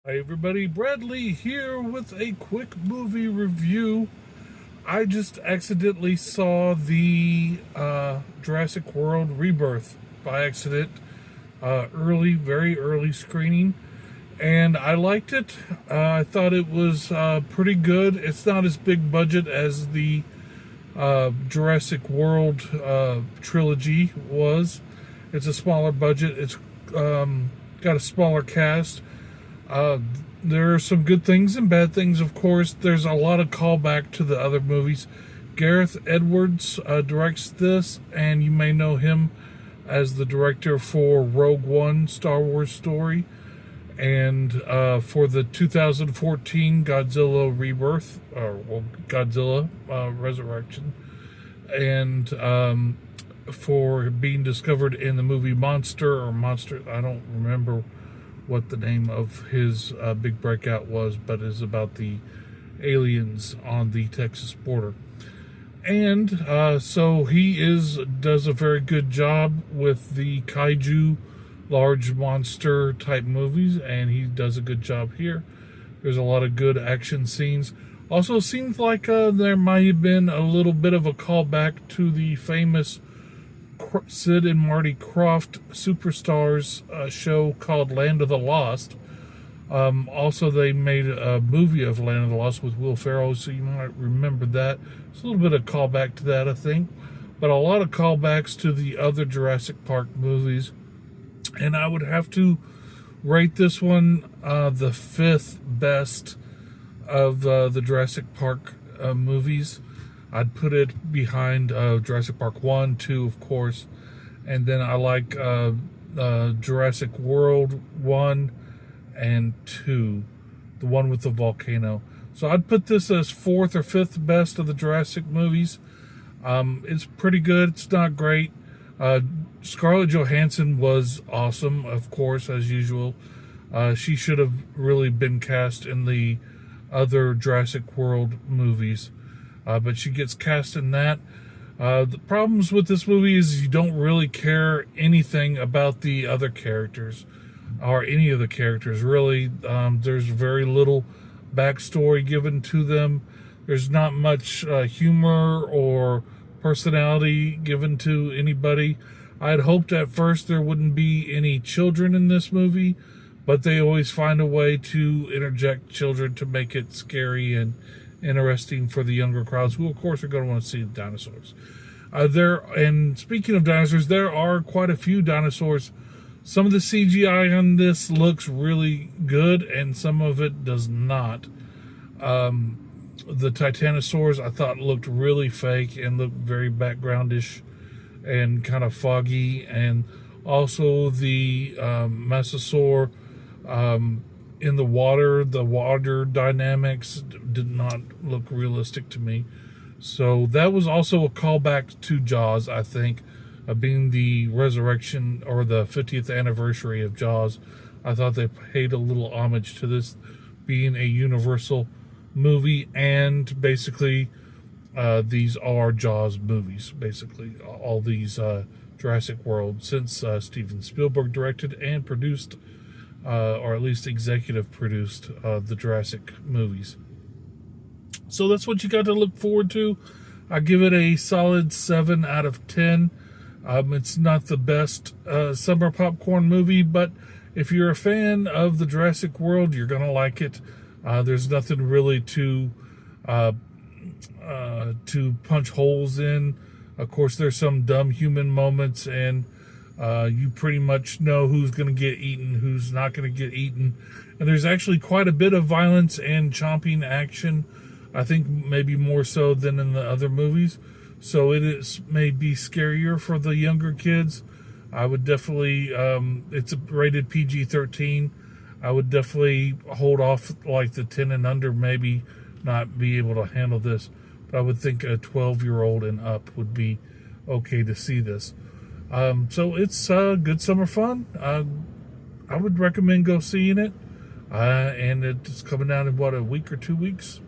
Hi everybody, Bradley here with a quick movie review. I just accidentally saw the Jurassic World Rebirth by accident, very early screening, and I liked it. I thought it was pretty good. It's not as big budget as the Jurassic World trilogy was. It's a smaller budget. It's got a smaller cast. There are some good things and bad things, of course. There's a lot of callback to the other movies. Gareth Edwards directs this, and you may know him as the director for Rogue One, Star Wars story, and for the 2014 Godzilla Rebirth, Godzilla Resurrection, and for being discovered in the movie Monster, I don't remember what the name of his big breakout was, but is about the aliens on the Texas border. And so he does a very good job with the kaiju, large monster type movies, and he does a good job here. There's a lot of good action scenes. Also seems like there might have been a little bit of a callback to the famous Sid and Marty Krofft Superstars show called Land of the Lost. Also, they made a movie of Land of the Lost with Will Ferrell, so you might remember that. It's a little bit of callback to that, I think, but a lot of callbacks to the other Jurassic Park movies. And I would have to rate this one the fifth best of the Jurassic Park movies. I'd put it behind Jurassic Park 1, 2, of course, and then I like Jurassic World 1 and 2, the one with the volcano. So I'd put this as fourth or fifth best of the Jurassic movies. It's pretty good. It's not great. Scarlett Johansson was awesome, of course, as usual. She should have really been cast in the other Jurassic World movies. But she gets cast in that. The problems with this movie is you don't really care anything about the other characters, or any of the characters, really. There's very little backstory given to them. There's not much humor or personality given to anybody. I had hoped at first there wouldn't be any children in this movie, but they always find a way to interject children to make it scary and interesting for the younger crowds, who of course are going to want to see the dinosaurs. And speaking of dinosaurs, there are quite a few dinosaurs. Some of the CGI on this looks really good, and some of it does not. The Titanosaurs I thought looked really fake and looked very backgroundish and kind of foggy, and also the Mosasaur in the water dynamics did not look realistic to me. So that was also a callback to Jaws, I think, being the resurrection or the 50th anniversary of Jaws. I thought they paid a little homage to this being a Universal movie, and basically these are Jaws movies, basically all these Jurassic World, since Steven Spielberg directed and produced, or at least executive produced, the Jurassic movies. So that's what you got to look forward to. I give it a solid 7 out of 10. It's not the best summer popcorn movie, but if you're a fan of the Jurassic World, you're going to like it. There's nothing really to punch holes in. Of course, there's some dumb human moments, and you pretty much know who's going to get eaten, who's not going to get eaten. And there's actually quite a bit of violence and chomping action. I think maybe more so than in the other movies. So it may be scarier for the younger kids. I would definitely, it's rated PG-13. I would definitely hold off, like the 10 and under maybe not be able to handle this. But I would think a 12-year-old and up would be okay to see this. So it's good summer fun. I would recommend go seeing it. And it's coming out in, a week or 2 weeks?